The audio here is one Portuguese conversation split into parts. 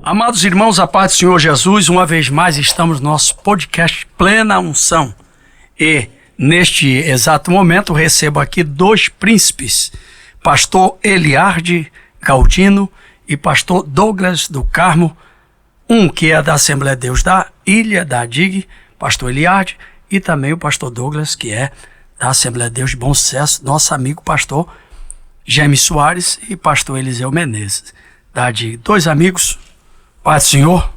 Amados irmãos, a paz do Senhor Jesus, uma vez mais estamos no nosso podcast Plena Unção. E neste exato momento recebo aqui dois príncipes, pastor Eliardi Galdino e pastor Douglas do Carmo, um que é da Assembleia de Deus da Ilha da Digue, pastor Eliardi, e também o pastor Douglas, que é da Assembleia de Deus de Bom Sucesso, nosso amigo pastor Jaime Soares e pastor Eliseu Menezes, da Digue. Dois amigos, paz do Senhor,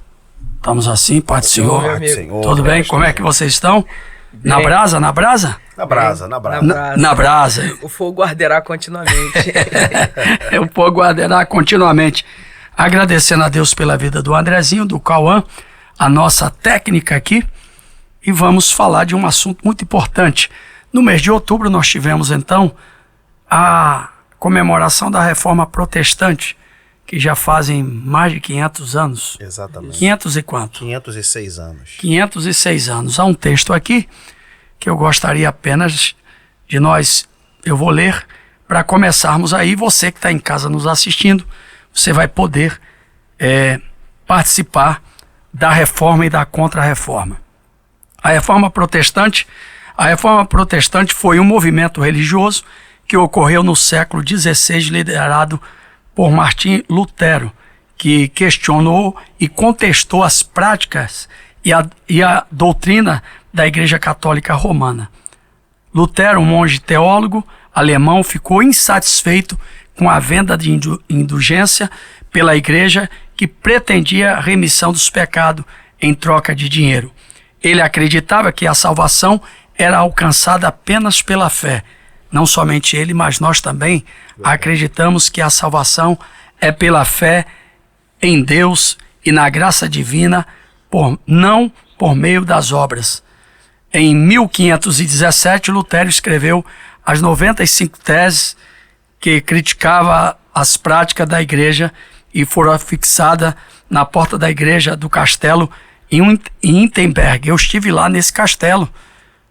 estamos assim, paz do Senhor. Paz do Senhor. Tudo bem? Como é que vocês estão? Bem. Na brasa? Na brasa? Na brasa. Na brasa. O fogo arderá continuamente. O fogo arderá continuamente. Agradecendo a Deus pela vida do Andrezinho, do Cauã, a nossa técnica aqui. E vamos falar de um assunto muito importante. No mês de outubro nós tivemos então a comemoração da Reforma Protestante, que já fazem mais de 500 anos. Exatamente. 500 e quanto? 506 anos. 506 anos. Há um texto aqui que eu gostaria apenas de eu vou ler para começarmos aí. Você que está em casa nos assistindo, você vai poder participar da reforma e da contra-reforma. A Reforma Protestante foi um movimento religioso que ocorreu no século XVI, liderado por Martim Lutero, que questionou e contestou as práticas e a doutrina da Igreja Católica Romana. Lutero, um monge teólogo alemão, ficou insatisfeito com a venda de indulgência pela Igreja, que pretendia a remissão dos pecados em troca de dinheiro. Ele acreditava que a salvação era alcançada apenas pela fé. Não somente ele, mas nós também acreditamos que a salvação é pela fé em Deus e na graça divina, não por meio das obras. Em 1517, Lutero escreveu as 95 teses que criticava as práticas da igreja e foram fixadas na porta da igreja do castelo em Wittenberg. Eu estive lá nesse castelo,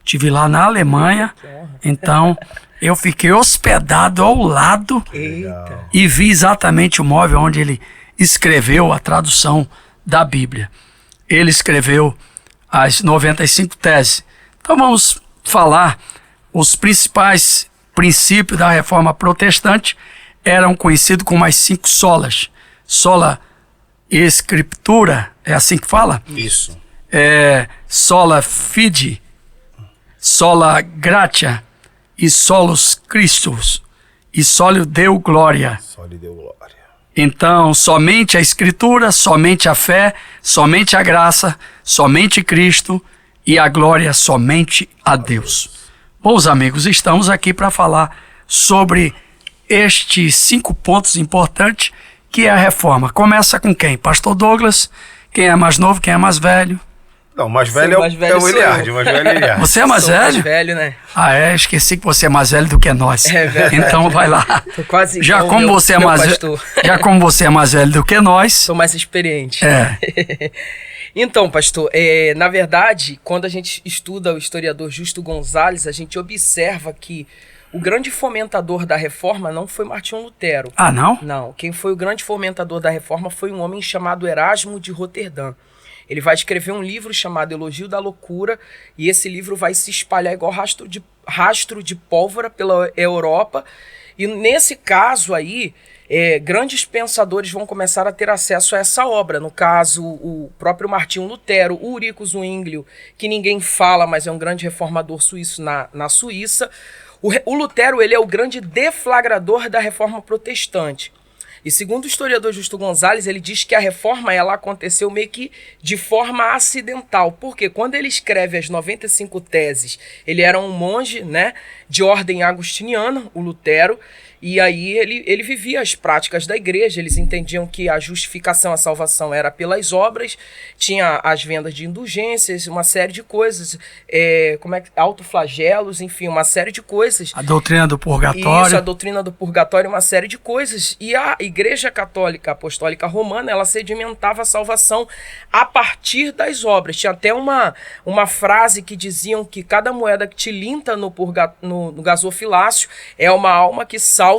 estive lá na Alemanha, então eu fiquei hospedado ao lado. Eita. E vi exatamente o móvel onde ele escreveu a tradução da Bíblia. Ele escreveu as 95 teses. Então vamos falar os principais princípios da Reforma Protestante. Eram conhecidos como as 5 solas. Sola Escritura, é assim que fala? Isso. Sola Fide, Sola Gratia e Solus Christus e soli Deo Glória. Soli Deo Glória. Então, somente a Escritura, somente a fé, somente a graça, somente Cristo e a glória somente a Deus. Bons amigos, estamos aqui para falar sobre estes 5 pontos importantes que é a reforma. Começa com quem? Pastor Douglas. Quem é mais novo, quem é mais velho? Não, o mais velho é o Eliardi. Mais velho é o Eliardi. Você é mais velho? Mais velho, né? Esqueci que você é mais velho do que nós. É verdade. Então vai lá. Tô quase Já igual como você é meu mais pastor. Já como você é mais velho do que nós. Sou mais experiente. É. Então, pastor, na verdade, quando a gente estuda o historiador Justo Gonzalez, a gente observa que o grande fomentador da reforma não foi Martinho Lutero. Ah, não? Não. Quem foi o grande fomentador da reforma foi um homem chamado Erasmo de Roterdã. Ele vai escrever um livro chamado Elogio da Loucura, e esse livro vai se espalhar igual rastro de pólvora pela Europa. E nesse caso aí, grandes pensadores vão começar a ter acesso a essa obra. No caso, o próprio Martinho Lutero, o Ulrico Zwinglio, que ninguém fala, mas é um grande reformador suíço na Suíça. O Lutero, ele é o grande deflagrador da reforma protestante. E segundo o historiador Justo Gonzalez, ele diz que a reforma ela aconteceu meio que de forma acidental. Porque quando ele escreve as 95 teses, ele era um monge, né, de ordem agostiniana, o Lutero, e aí ele vivia as práticas da igreja. Eles entendiam que a justificação, a salvação era pelas obras, tinha as vendas de indulgências, uma série de coisas, autoflagelos, enfim, uma série de coisas. A doutrina do purgatório. Isso, a doutrina do purgatório, uma série de coisas. E a Igreja Católica Apostólica Romana, ela sedimentava a salvação a partir das obras. Tinha até uma frase que diziam que cada moeda que tilinta no gasofilácio é uma alma que salta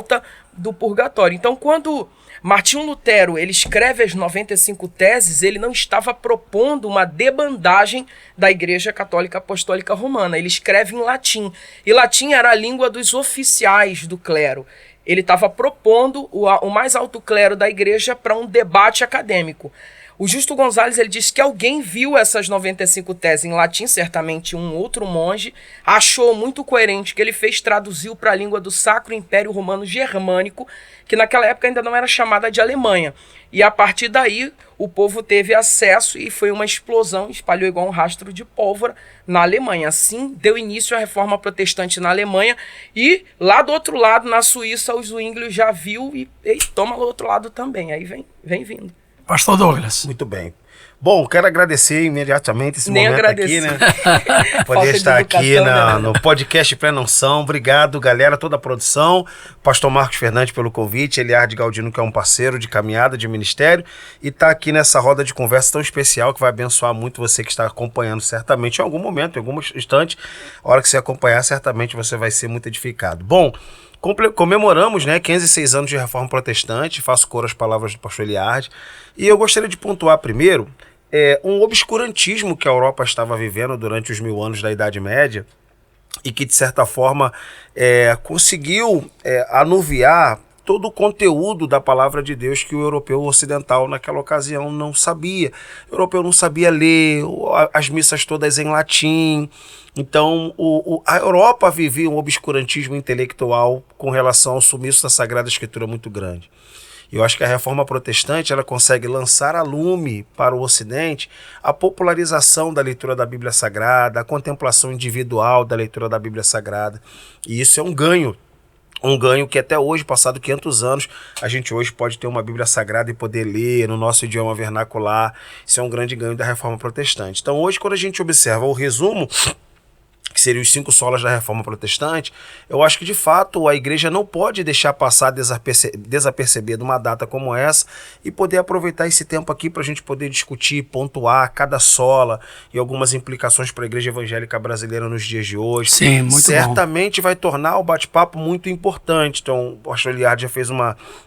do purgatório. Então, quando Martinho Lutero, ele escreve as 95 teses, ele não estava propondo uma debandagem da Igreja Católica Apostólica Romana. Ele escreve em latim. E latim era a língua dos oficiais do clero. Ele estava propondo o mais alto clero da igreja para um debate acadêmico. O Justo Gonzalez, ele disse que alguém viu essas 95 teses em latim, certamente um outro monge, achou muito coerente que ele fez, traduziu para a língua do Sacro Império Romano Germânico, que naquela época ainda não era chamada de Alemanha. E a partir daí o povo teve acesso e foi uma explosão, espalhou igual um rastro de pólvora na Alemanha. Assim deu início à Reforma Protestante na Alemanha, e lá do outro lado, na Suíça, o Zwinglio já viu e toma do outro lado também. Aí vem vindo. Pastor Douglas. Muito bem. Bom, quero agradecer imediatamente esse momento aqui, né? Poder estar aqui no podcast Pré-Unção. Obrigado, galera, toda a produção. Pastor Marcos Fernandes pelo convite, Eliardo Galdino, que é um parceiro de caminhada, de ministério, e está aqui nessa roda de conversa tão especial que vai abençoar muito você que está acompanhando certamente em algum momento, em algum instante. A hora que você acompanhar, certamente você vai ser muito edificado. Bom, comemoramos, né, 506 anos de Reforma Protestante, faço coro às palavras do pastor Eliardo, e eu gostaria de pontuar primeiro um obscurantismo que a Europa estava vivendo durante os 1000 anos da Idade Média, e que de certa forma conseguiu anuviar todo o conteúdo da palavra de Deus que o europeu ocidental naquela ocasião não sabia. O europeu não sabia ler, as missas todas em latim. Então, a Europa vivia um obscurantismo intelectual com relação ao sumiço da Sagrada Escritura muito grande. E eu acho que a Reforma Protestante ela consegue lançar a lume para o Ocidente a popularização da leitura da Bíblia Sagrada, a contemplação individual da leitura da Bíblia Sagrada. E isso é um ganho que até hoje, passado 500 anos, a gente hoje pode ter uma Bíblia Sagrada e poder ler no nosso idioma vernacular. Isso é um grande ganho da Reforma Protestante. Então hoje, quando a gente observa o resumo, que seriam os 5 solas da Reforma Protestante, eu acho que de fato a igreja não pode deixar passar desapercebida uma data como essa e poder aproveitar esse tempo aqui para a gente poder discutir, pontuar cada sola e algumas implicações para a igreja evangélica brasileira nos dias de hoje. Sim, muito certamente vai tornar o bate-papo muito importante. Então o pastor Eliardo já fez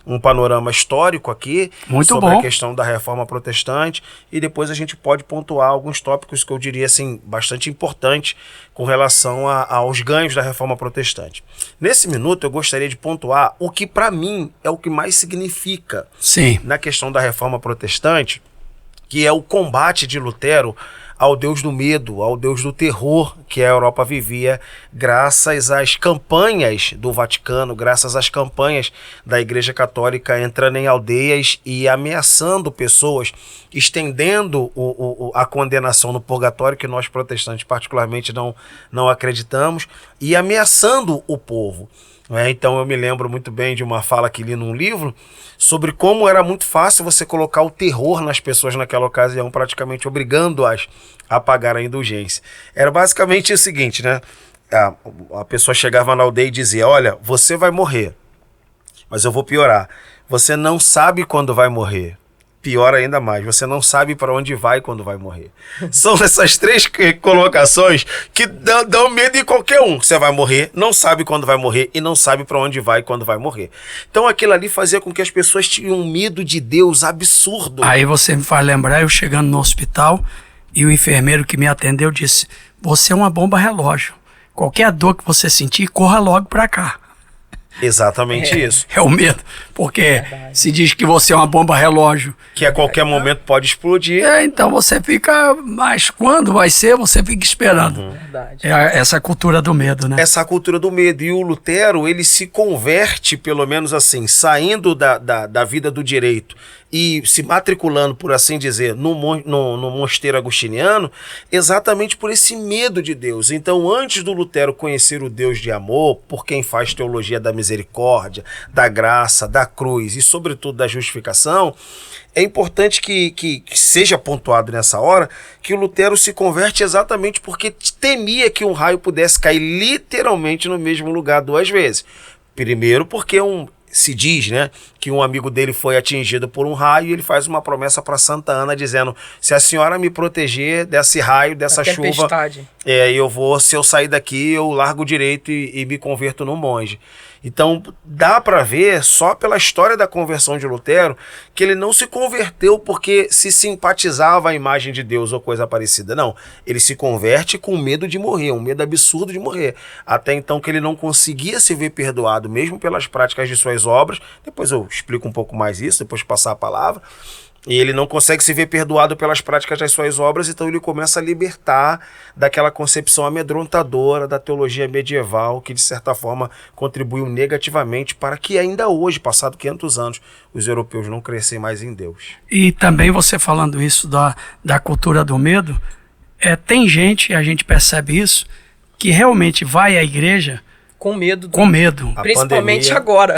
um panorama histórico aqui sobre a questão da Reforma Protestante, e depois a gente pode pontuar alguns tópicos que eu diria assim, bastante importantes com relação aos ganhos da Reforma Protestante. Nesse minuto eu gostaria de pontuar o que para mim é o que mais significa na questão da Reforma Protestante, que é o combate de Lutero ao Deus do medo, ao Deus do terror que a Europa vivia, graças às campanhas do Vaticano, graças às campanhas da Igreja Católica entrando em aldeias e ameaçando pessoas, estendendo a condenação no purgatório, que nós protestantes particularmente não acreditamos, e ameaçando o povo. Então eu me lembro muito bem de uma fala que li num livro sobre como era muito fácil você colocar o terror nas pessoas naquela ocasião, praticamente obrigando-as a pagar a indulgência. Era basicamente o seguinte, né? A pessoa chegava na aldeia e dizia: olha, você vai morrer, mas eu vou piorar. Você não sabe quando vai morrer. Pior ainda mais, você não sabe para onde vai quando vai morrer. São essas 3 colocações que dão medo em qualquer um. Você vai morrer, não sabe quando vai morrer e não sabe para onde vai quando vai morrer. Então aquilo ali fazia com que as pessoas tinham um medo de Deus absurdo. Aí você me faz lembrar, eu chegando no hospital e o enfermeiro que me atendeu disse: você é uma bomba relógio. Qualquer dor que você sentir, corra logo para cá. Exatamente isso. É o medo, porque se diz que você é uma bomba relógio. Que a qualquer momento pode explodir. Então você fica, mas quando vai ser, você fica esperando. Verdade. Essa cultura do medo, né? Essa cultura do medo. E o Lutero, ele se converte, pelo menos assim, saindo da vida do direito e se matriculando, por assim dizer, no mosteiro agostiniano, exatamente por esse medo de Deus. Então, antes do Lutero conhecer o Deus de amor, por quem faz teologia da misericórdia, da graça, da cruz e, sobretudo, da justificação, é importante que seja pontuado nessa hora que o Lutero se converte exatamente porque temia que um raio pudesse cair literalmente no mesmo lugar 2 vezes. Primeiro porque se diz, né, que um amigo dele foi atingido por um raio e ele faz uma promessa para Santa Ana dizendo: se a senhora me proteger desse raio, dessa chuva, se eu sair daqui, eu largo direito e me converto num monge. Então, dá para ver, só pela história da conversão de Lutero, que ele não se converteu porque se simpatizava a imagem de Deus ou coisa parecida. Não, ele se converte com medo de morrer, um medo absurdo de morrer. Até então que ele não conseguia se ver perdoado, mesmo pelas práticas de suas obras. Depois eu explico um pouco mais isso, depois de passar a palavra. E ele não consegue se ver perdoado pelas práticas das suas obras, então ele começa a libertar daquela concepção amedrontadora da teologia medieval, que de certa forma contribuiu negativamente para que ainda hoje, passado 500 anos, os europeus não crescem mais em Deus. E também você falando isso da cultura do medo, tem gente, a gente percebe isso, que realmente vai à igreja com medo. Com medo. Principalmente pandemia, agora.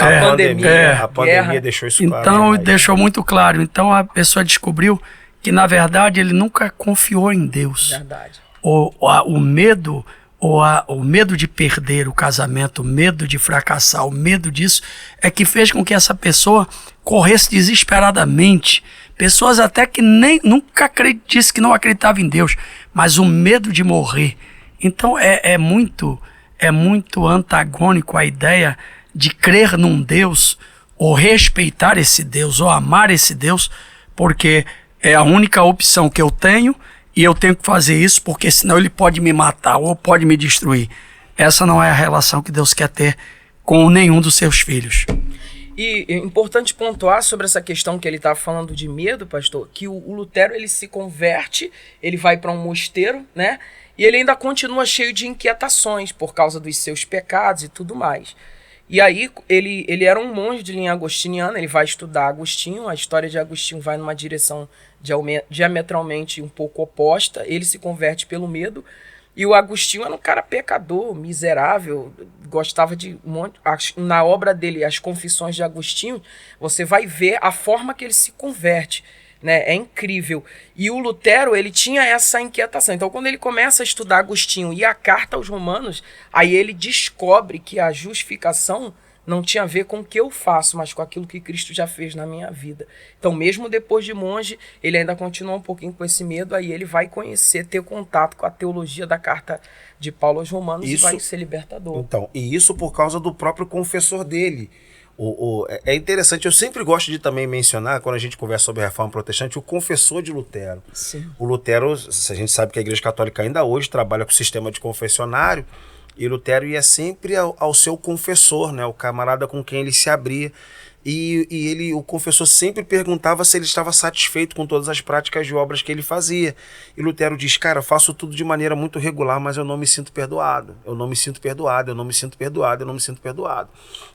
A pandemia deixou isso claro. Então, deixou muito claro. Então, a pessoa descobriu que, na verdade, ele nunca confiou em Deus. Verdade. O medo, o medo de perder o casamento, o medo de fracassar, o medo disso, é que fez com que essa pessoa corresse desesperadamente. Pessoas até que nunca disse que não acreditavam em Deus, mas o medo de morrer. Então, é muito antagônico a ideia de crer num Deus, ou respeitar esse Deus, ou amar esse Deus, porque é a única opção que eu tenho, e eu tenho que fazer isso, porque senão ele pode me matar, ou pode me destruir. Essa não é a relação que Deus quer ter com nenhum dos seus filhos. E é importante pontuar sobre essa questão que ele está falando de medo, pastor, que o Lutero, ele se converte, ele vai para um mosteiro, né? E ele ainda continua cheio de inquietações por causa dos seus pecados e tudo mais. E aí ele era um monge de linha agostiniana, ele vai estudar Agostinho, a história de Agostinho vai numa direção diametralmente um pouco oposta, ele se converte pelo medo, e o Agostinho era um cara pecador, miserável, gostava de um monte... Na obra dele, As Confissões de Agostinho, você vai ver a forma que ele se converte. Né? É incrível. E o Lutero, ele tinha essa inquietação. Então, quando ele começa a estudar Agostinho e a carta aos Romanos, aí ele descobre que a justificação não tinha a ver com o que eu faço, mas com aquilo que Cristo já fez na minha vida. Então, mesmo depois de monge, ele ainda continua um pouquinho com esse medo, aí ele vai conhecer, ter contato com a teologia da carta de Paulo aos Romanos e vai ser libertador. Então, e isso por causa do próprio confessor dele. É interessante, eu sempre gosto de também mencionar, quando a gente conversa sobre a reforma protestante, o confessor de Lutero. Sim. O Lutero, a gente sabe que a Igreja Católica ainda hoje trabalha com o sistema de confessionário, e Lutero ia sempre ao seu confessor, né, o camarada com quem ele se abria. E o confessor sempre perguntava se ele estava satisfeito com todas as práticas de obras que ele fazia. E Lutero diz, cara, eu faço tudo de maneira muito regular, mas eu não me sinto perdoado. Eu não me sinto perdoado, eu não me sinto perdoado, eu não me sinto perdoado.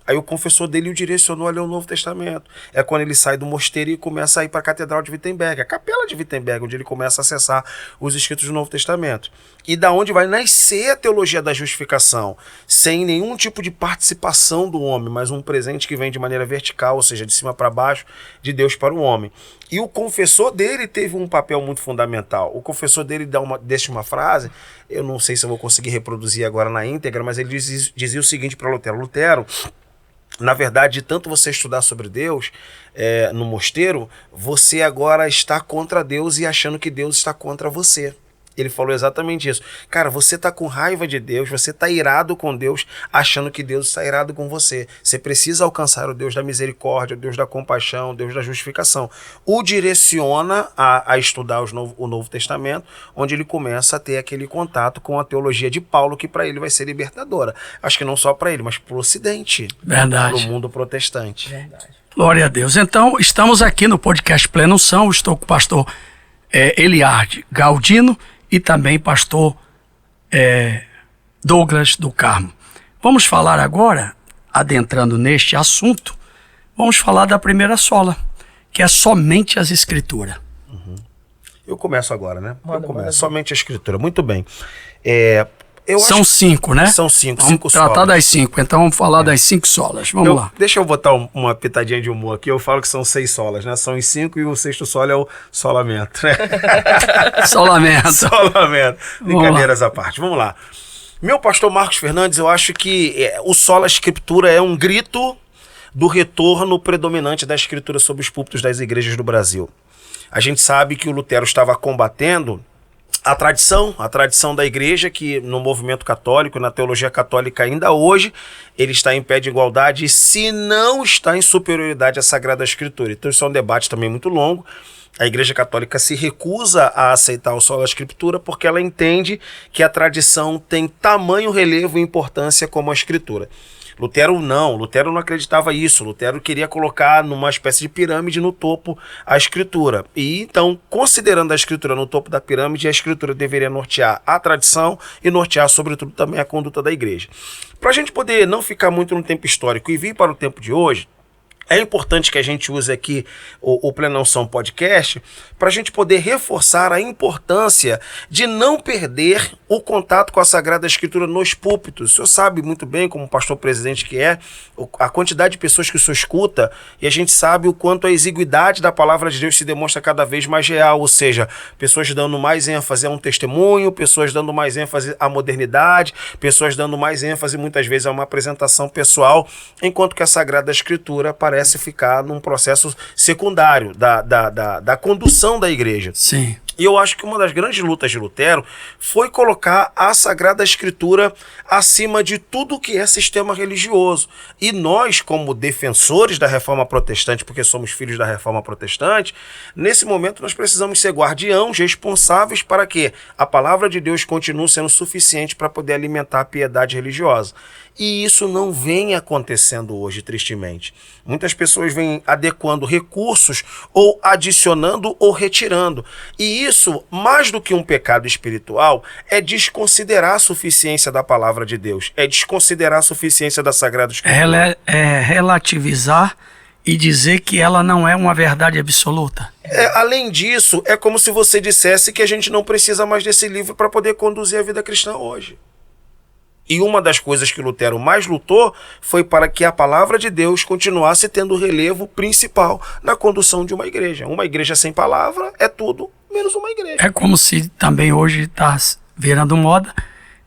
Aí o confessor dele o direcionou a ler o Novo Testamento. É quando ele sai do mosteiro e começa a ir para a Catedral de Wittenberg, a capela de Wittenberg, onde ele começa a acessar os escritos do Novo Testamento. E da onde vai nascer a teologia da justificação, sem nenhum tipo de participação do homem, mas um presente que vem de maneira vertical, ou seja, de cima para baixo, de Deus para o homem. E o confessor dele teve um papel muito fundamental. O confessor dele deixa uma frase, eu não sei se eu vou conseguir reproduzir agora na íntegra, mas ele dizia o seguinte para Lutero: Lutero, na verdade, de tanto você estudar sobre Deus no mosteiro, você agora está contra Deus e achando que Deus está contra você. Ele falou exatamente isso. Cara, você está com raiva de Deus, você está irado com Deus, achando que Deus está irado com você. Você precisa alcançar o Deus da misericórdia, o Deus da compaixão, o Deus da justificação. O direciona a estudar o Novo Testamento, onde ele começa a ter aquele contato com a teologia de Paulo, que para ele vai ser libertadora. Acho que não só para ele, mas para o Ocidente. Verdade. Para o mundo protestante. Verdade. Glória a Deus. Então, estamos aqui no podcast Plena Unção. Estou com o pastor Eliardi Galdino e também pastor Douglas do Carmo. Vamos falar agora, adentrando neste assunto, vamos falar da primeira sola, que é somente as Escrituras. Uhum. Eu começo agora, né? Manda. Somente a Escritura. Muito bem. São 5, né? São 5. Vamos tratar das 5, então vamos falar das 5 solas. Vamos lá. Deixa eu botar uma pitadinha de humor aqui. Eu falo que são 6 solas, né? São os 5 e o 6º solo é o solamento, né? Solamento. Brincadeiras à parte. Vamos lá. Meu pastor Marcos Fernandes, eu acho que o sola Escritura é um grito do retorno predominante da Escritura sobre os púlpitos das igrejas do Brasil. A gente sabe que o Lutero estava combatendo a tradição da igreja, que no movimento católico, na teologia católica ainda hoje, ele está em pé de igualdade, se não está em superioridade à Sagrada Escritura. Então isso é um debate também muito longo. A Igreja Católica se recusa a aceitar o solo da Escritura porque ela entende que a tradição tem tamanho relevo e importância como a Escritura. Lutero não acreditava isso. Lutero queria colocar numa espécie de pirâmide no topo a Escritura. E então, considerando a Escritura no topo da pirâmide, a Escritura deveria nortear a tradição e nortear, sobretudo, também a conduta da igreja. Para a gente poder não ficar muito no tempo histórico e vir para o tempo de hoje, é importante que a gente use aqui o Plenão-São Podcast para a gente poder reforçar a importância de não perder o contato com a Sagrada Escritura nos púlpitos. O senhor sabe muito bem, como pastor presidente que é, a quantidade de pessoas que o senhor escuta, e a gente sabe o quanto a exiguidade da palavra de Deus se demonstra cada vez mais real, ou seja, pessoas dando mais ênfase a um testemunho, pessoas dando mais ênfase à modernidade, pessoas dando mais ênfase muitas vezes a uma apresentação pessoal, enquanto que a Sagrada Escritura parece ficar num processo secundário da condução da igreja. Sim. E eu acho que uma das grandes lutas de Lutero foi colocar a Sagrada Escritura acima de tudo que é sistema religioso. E nós, como defensores da Reforma Protestante, porque somos filhos da Reforma Protestante, nesse momento nós precisamos ser guardiãos, responsáveis para que a palavra de Deus continue sendo suficiente para poder alimentar a piedade religiosa. E isso não vem acontecendo hoje, tristemente. Muitas pessoas vêm adequando recursos ou adicionando ou retirando. E isso, mais do que um pecado espiritual, é desconsiderar a suficiência da palavra de Deus, é desconsiderar a suficiência da Sagrada Escritura. É relativizar e dizer que ela não é uma verdade absoluta. Além disso, é como se você dissesse que a gente não precisa mais desse livro para poder conduzir a vida cristã hoje. E uma das coisas que Lutero mais lutou foi para que a palavra de Deus continuasse tendo relevo principal na condução de uma igreja. Uma igreja sem palavra é tudo menos uma igreja. É como se também hoje está virando moda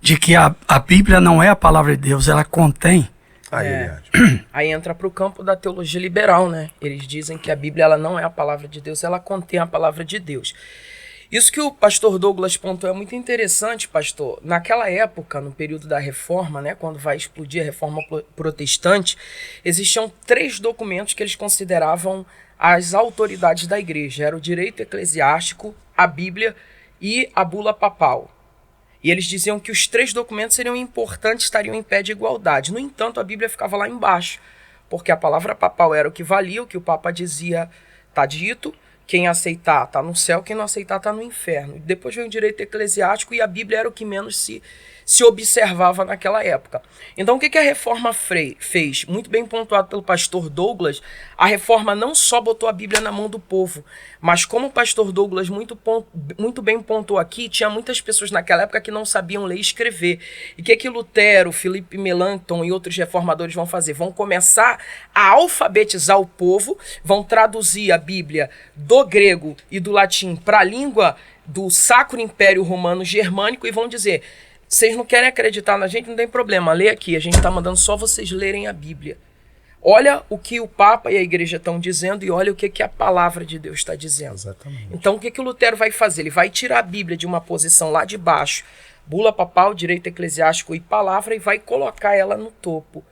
de que a Bíblia não é a palavra de Deus, ela contém. Aí entra para o campo da teologia liberal, né? Eles dizem que a Bíblia ela não é a palavra de Deus, ela contém a palavra de Deus. Isso que o pastor Douglas pontuou é muito interessante, pastor. Naquela época, no período da Reforma, né, quando vai explodir a Reforma Protestante, existiam 3 documentos que eles consideravam as autoridades da igreja. Era o direito eclesiástico, a Bíblia e a bula papal. E eles diziam que os 3 documentos seriam importantes, estariam em pé de igualdade. No entanto, a Bíblia ficava lá embaixo, porque a palavra papal era o que valia, o que o Papa dizia está dito. Quem aceitar está no céu, quem não aceitar está no inferno. Depois veio o direito eclesiástico e a Bíblia era o que menos se observava naquela época. Então o que a Reforma fez? Muito bem pontuado pelo pastor Douglas, a Reforma não só botou a Bíblia na mão do povo, mas como o pastor Douglas muito bem pontuou aqui, tinha muitas pessoas naquela época que não sabiam ler e escrever. E o que Lutero, Felipe Melanchthon e outros reformadores vão fazer? Vão começar a alfabetizar o povo, vão traduzir a Bíblia do grego e do latim para a língua do Sacro Império Romano Germânico e vão dizer: vocês não querem acreditar na gente, não tem problema, lê aqui, a gente está mandando só vocês lerem a Bíblia. Olha o que o Papa e a Igreja estão dizendo e olha o que a palavra de Deus está dizendo. Exatamente. Então o que o Lutero vai fazer? Ele vai tirar a Bíblia de uma posição lá de baixo, bula papal, direito eclesiástico e palavra, e vai colocar ela no topo.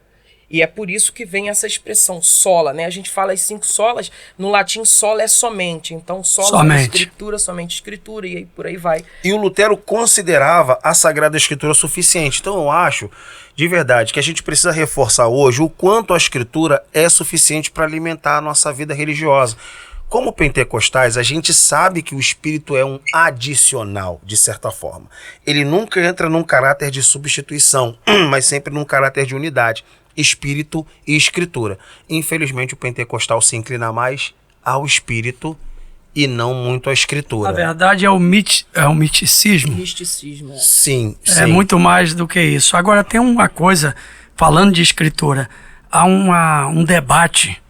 E é por isso que vem essa expressão sola, né? A gente fala as 5 solas, no latim sola é somente. Então sola é escritura, somente escritura, e aí por aí vai. E o Lutero considerava a Sagrada Escritura suficiente. Então eu acho, de verdade, que a gente precisa reforçar hoje o quanto a Escritura é suficiente para alimentar a nossa vida religiosa. Como pentecostais, a gente sabe que o Espírito é um adicional, de certa forma. Ele nunca entra num caráter de substituição, mas sempre num caráter de unidade. Espírito e Escritura. Infelizmente o pentecostal se inclina mais ao Espírito e não muito à Escritura. Na verdade é o misticismo. Misticismo. Sim. É muito mais do que isso. Agora tem uma coisa, falando de Escritura, há um debate,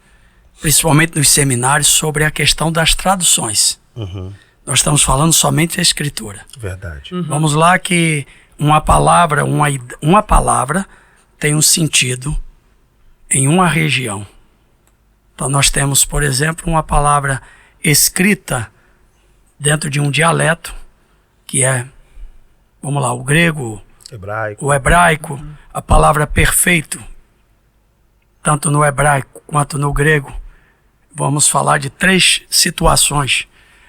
principalmente nos seminários, sobre a questão das traduções. Uhum. Nós estamos falando somente da Escritura. Verdade. Uhum. Vamos lá que uma palavra tem um sentido em uma região. Então nós temos, por exemplo, uma palavra escrita dentro de um dialeto, que é vamos lá, o grego, hebraico. o hebraico, a palavra perfeito, tanto no hebraico quanto no grego, vamos falar de 3 situações.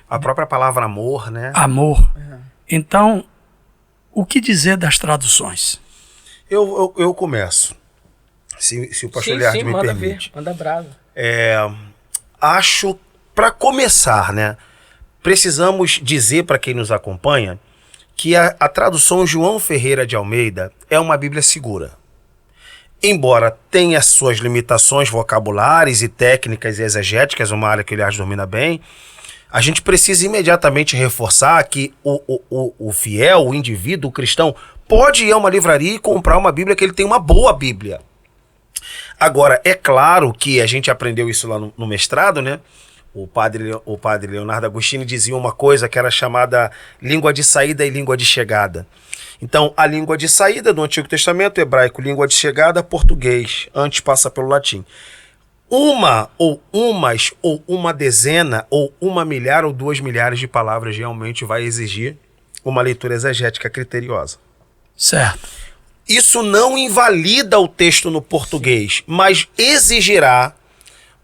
A própria palavra amor, né? Amor. Então, o que dizer das traduções? Eu começo, se o pastor Liard me permite. Manda bravo. Acho, para começar, né, precisamos dizer para quem nos acompanha que a tradução João Ferreira de Almeida é uma Bíblia segura. Embora tenha suas limitações vocabulares e técnicas e exegéticas, uma área que o Liard domina bem, a gente precisa imediatamente reforçar que o fiel, o indivíduo, o cristão, pode ir a uma livraria e comprar uma Bíblia que ele tem uma boa Bíblia. Agora, é claro que a gente aprendeu isso lá no mestrado, né? O padre Leonardo Agostini dizia uma coisa que era chamada língua de saída e língua de chegada. Então, a língua de saída do Antigo Testamento, hebraico, língua de chegada, português, antes passa pelo latim. Uma ou umas, ou uma dezena, ou 1 milhar ou 2 milhares de palavras realmente vai exigir uma leitura exegética criteriosa. Certo. Isso não invalida o texto no português, mas exigirá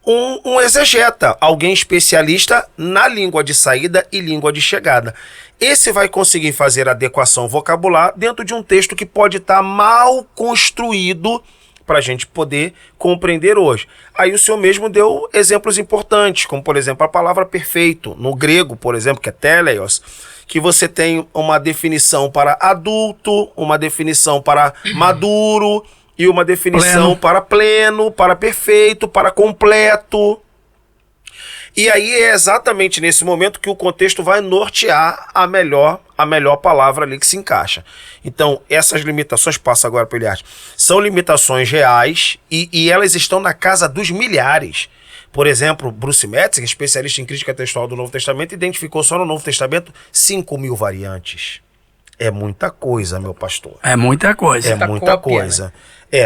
um exegeta, alguém especialista na língua de saída e língua de chegada. Esse vai conseguir fazer adequação vocabular dentro de um texto que pode estar mal construído para a gente poder compreender hoje. Aí o senhor mesmo deu exemplos importantes, como por exemplo a palavra perfeito, no grego, por exemplo, que é teleios, que você tem uma definição para adulto, uma definição para maduro e uma definição para pleno, para perfeito, para completo. E aí é exatamente nesse momento que o contexto vai nortear a melhor palavra ali que se encaixa. Então, essas limitações, passa agora para o Eliade, são limitações reais e elas estão na casa dos milhares. Por exemplo, Bruce Metzger, especialista em crítica textual do Novo Testamento, identificou só no Novo Testamento 5.000 variantes. É muita coisa, meu pastor. É muita coisa. É muita coisa.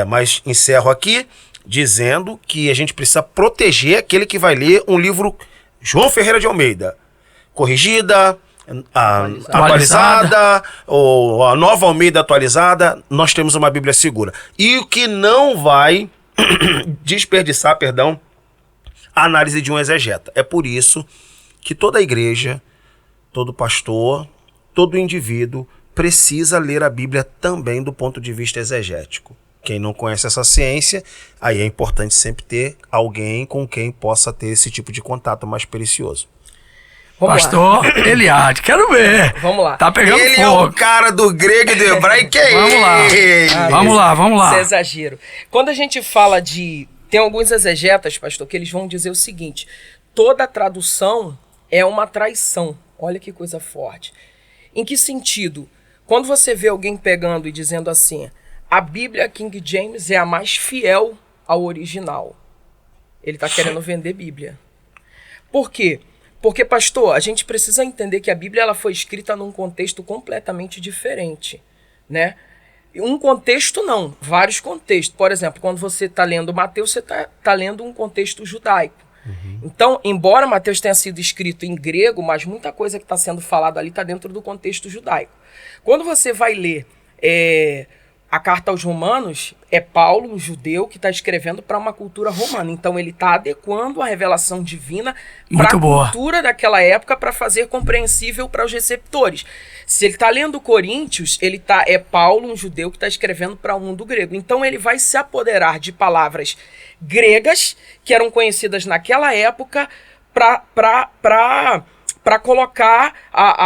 Mas encerro aqui dizendo que a gente precisa proteger aquele que vai ler um livro João Ferreira de Almeida, corrigida, atualizada, ou a nova Almeida atualizada. Nós temos uma Bíblia segura. E o que não vai desperdiçar, a análise de um exegeta. É por isso que toda igreja, todo pastor, todo indivíduo precisa ler a Bíblia também do ponto de vista exegético. Quem não conhece essa ciência, aí é importante sempre ter alguém com quem possa ter esse tipo de contato mais pericioso. Pastor Eliade, quero ver. Vamos lá. Tá pegando Ele fogo. É o cara do grego e do hebraico, Vamos lá. Vamos lá. Isso é exagero. Quando a gente fala de... Tem alguns exegetas, pastor, que eles vão dizer o seguinte: toda tradução é uma traição. Olha que coisa forte. Em que sentido? Quando você vê alguém pegando e dizendo assim, a Bíblia King James é a mais fiel ao original, ele está querendo vender Bíblia. Por quê? Porque, pastor, a gente precisa entender que a Bíblia ela foi escrita num contexto completamente diferente, né? Um contexto não, vários contextos. Por exemplo, quando você está lendo Mateus, você está lendo um contexto judaico. Então, embora Mateus tenha sido escrito em grego, mas muita coisa que está sendo falada ali está dentro do contexto judaico. Quando você vai ler a carta aos Romanos, é Paulo, um judeu, que está escrevendo para uma cultura romana. Então ele está adequando a revelação divina para a cultura daquela época para fazer compreensível para os receptores. Se ele está lendo Coríntios, é Paulo, um judeu, que está escrevendo para o mundo grego. Então ele vai se apoderar de palavras gregas, que eram conhecidas naquela época, para colocar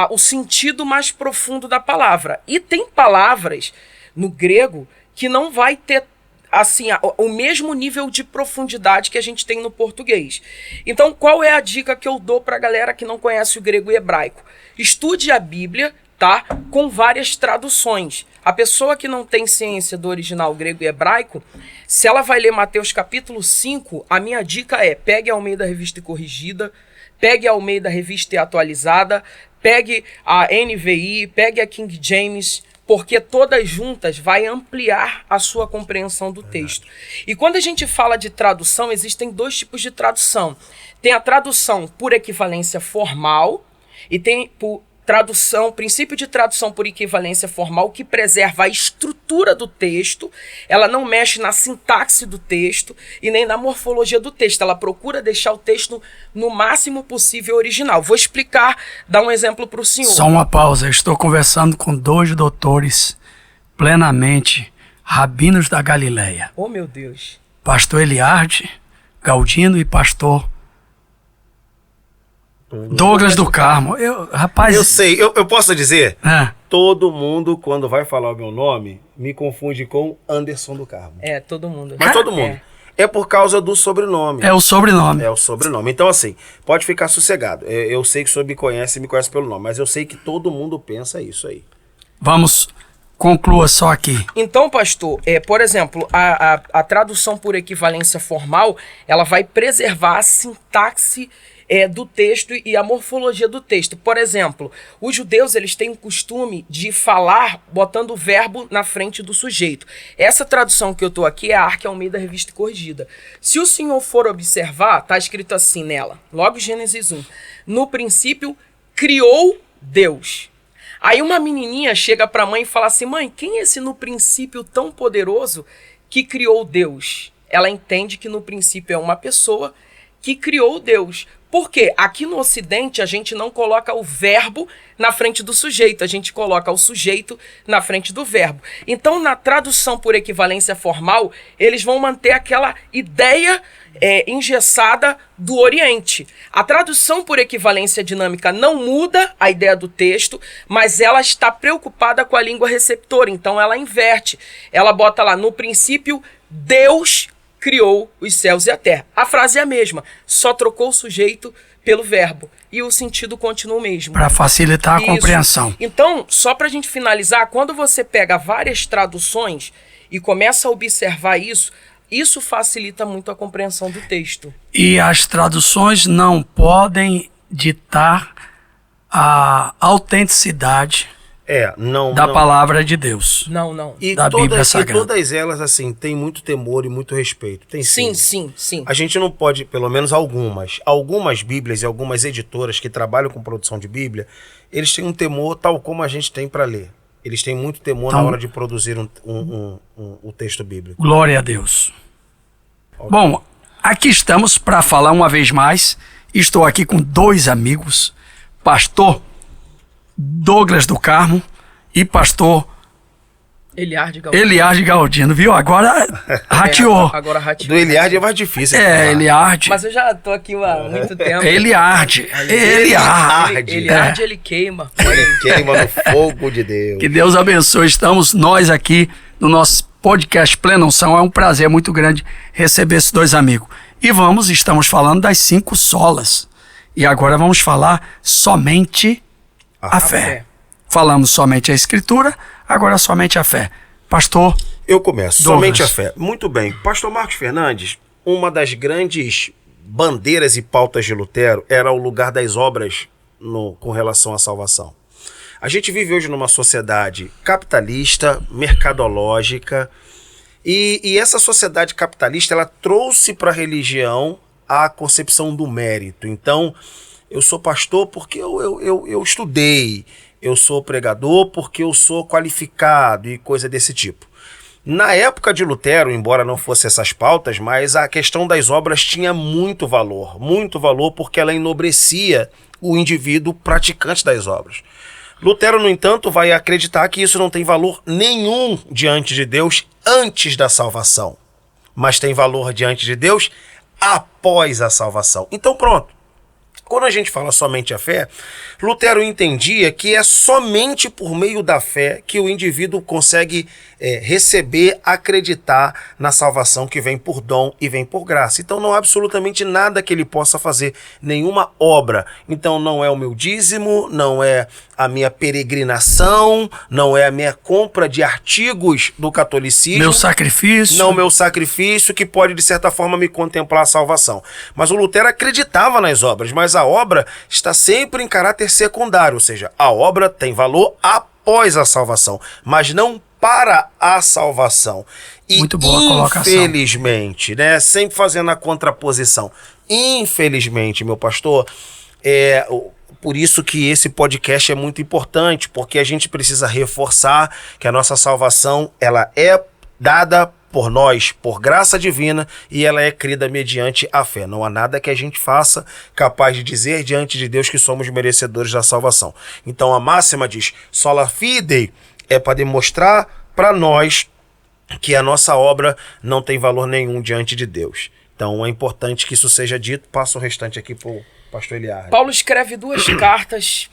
o sentido mais profundo da palavra. E tem palavras no grego que não vai ter assim o mesmo nível de profundidade que a gente tem no português. Então, qual é a dica que eu dou para a galera que não conhece o grego e hebraico? Estude a Bíblia, tá? Com várias traduções. A pessoa que não tem ciência do original grego e hebraico, se ela vai ler Mateus capítulo 5, a minha dica é: pegue a Almeida Revista e Corrigida, pegue a Almeida Revista e Atualizada, pegue a NVI, pegue a King James, porque todas juntas vai ampliar a sua compreensão do texto. E quando a gente fala de tradução, existem 2 tipos de tradução. Tem a tradução por equivalência formal e tem princípio de tradução por equivalência formal, que preserva a estrutura do texto, ela não mexe na sintaxe do texto e nem na morfologia do texto, ela procura deixar o texto no máximo possível original. Vou explicar, dar um exemplo para o senhor. Só uma pausa, eu estou conversando com 2 doutores plenamente rabinos da Galileia. Oh, meu Deus. Pastor Eliardi Galdino e pastor Douglas do Carmo. Eu sei, eu posso dizer? É. Todo mundo, quando vai falar o meu nome, me confunde com Anderson do Carmo. Todo mundo. Mas todo mundo. É por causa do sobrenome. É o sobrenome. É o sobrenome. Então, assim, pode ficar sossegado. Eu sei que o senhor me conhece pelo nome, mas eu sei que todo mundo pensa isso aí. Vamos, conclua só aqui. Então, pastor, por exemplo, a tradução por equivalência formal, ela vai preservar a sintaxe do texto e a morfologia do texto. Por exemplo, os judeus eles têm o costume de falar botando o verbo na frente do sujeito. Essa tradução que eu estou aqui é a Arque Almeida Revista Corrigida. Se o senhor for observar, está escrito assim nela, logo Gênesis 1. No princípio, criou Deus. Aí uma menininha chega para a mãe e fala assim, mãe, quem é esse no princípio tão poderoso que criou Deus? Ela entende que no princípio é uma pessoa que criou Deus. Por quê? Aqui no Ocidente a gente não coloca o verbo na frente do sujeito, a gente coloca o sujeito na frente do verbo. Então, na tradução por equivalência formal, eles vão manter aquela ideia engessada do Oriente. A tradução por equivalência dinâmica não muda a ideia do texto, mas ela está preocupada com a língua receptora, então ela inverte. Ela bota lá, no princípio, Deus criou os céus e a terra. A frase é a mesma, só trocou o sujeito pelo verbo. E o sentido continua o mesmo. Para facilitar a compreensão. Então, só para a gente finalizar, quando você pega várias traduções e começa a observar isso, isso facilita muito a compreensão do texto. E as traduções não podem ditar a autenticidade da palavra de Deus. Não. E da Bíblia Sagrada. E todas elas, assim, têm muito temor e muito respeito. Tem sim. A gente não pode, pelo menos algumas Bíblias e algumas editoras que trabalham com produção de Bíblia, eles têm um temor tal como a gente tem para ler. Eles têm muito temor na hora de produzir um texto bíblico. Glória a Deus. Okay. Bom, aqui estamos para falar uma vez mais. Estou aqui com 2 amigos, pastor Douglas do Carmo e pastor Eliardi Galdino, viu? Agora rateou. Agora rateou. Do Eliardi é mais difícil. Eliardi. Mas eu já tô aqui há muito tempo. Eliardi, ele queima. Ele queima no fogo de Deus. Que Deus abençoe. Estamos nós aqui no nosso podcast Plena Unção. É um prazer muito grande receber esses 2 amigos. E estamos falando das 5 solas. E agora vamos falar somente a fé. Falamos somente a Escritura, agora somente a fé. Pastor, eu começo. Douglas. Somente a fé. Muito bem. Pastor Marcos Fernandes, uma das grandes bandeiras e pautas de Lutero era o lugar das obras com relação à salvação. A gente vive hoje numa sociedade capitalista, mercadológica, e essa sociedade capitalista ela trouxe para a religião a concepção do mérito. Então, eu sou pastor porque eu estudei, eu sou pregador porque eu sou qualificado e coisa desse tipo. Na época de Lutero, embora não fosse essas pautas, mas a questão das obras tinha muito valor porque ela enobrecia o indivíduo praticante das obras. Lutero, no entanto, vai acreditar que isso não tem valor nenhum diante de Deus antes da salvação, mas tem valor diante de Deus após a salvação. Então pronto. Quando a gente fala somente a fé, Lutero entendia que é somente por meio da fé que o indivíduo consegue receber, acreditar na salvação que vem por dom e vem por graça. Então não há absolutamente nada que ele possa fazer, nenhuma obra. Então não é o meu dízimo, não é a minha peregrinação, não é a minha compra de artigos do catolicismo. Meu sacrifício. Não meu sacrifício que pode de certa forma me contemplar a salvação. Mas o Lutero acreditava nas obras, mas a obra está sempre em caráter secundário, ou seja, a obra tem valor após a salvação, mas não para a salvação. E muito boa colocação. Infelizmente, né, sempre fazendo a contraposição, infelizmente, meu pastor, por isso que esse podcast é muito importante, porque a gente precisa reforçar que a nossa salvação, ela é dada por nós, por graça divina, e ela é crida mediante a fé. Não há nada que a gente faça capaz de dizer diante de Deus que somos merecedores da salvação. Então a máxima diz, sola fide, é para demonstrar para nós que a nossa obra não tem valor nenhum diante de Deus. Então é importante que isso seja dito. Passo o restante aqui para o pastor Eliardo. Paulo escreve 2 cartas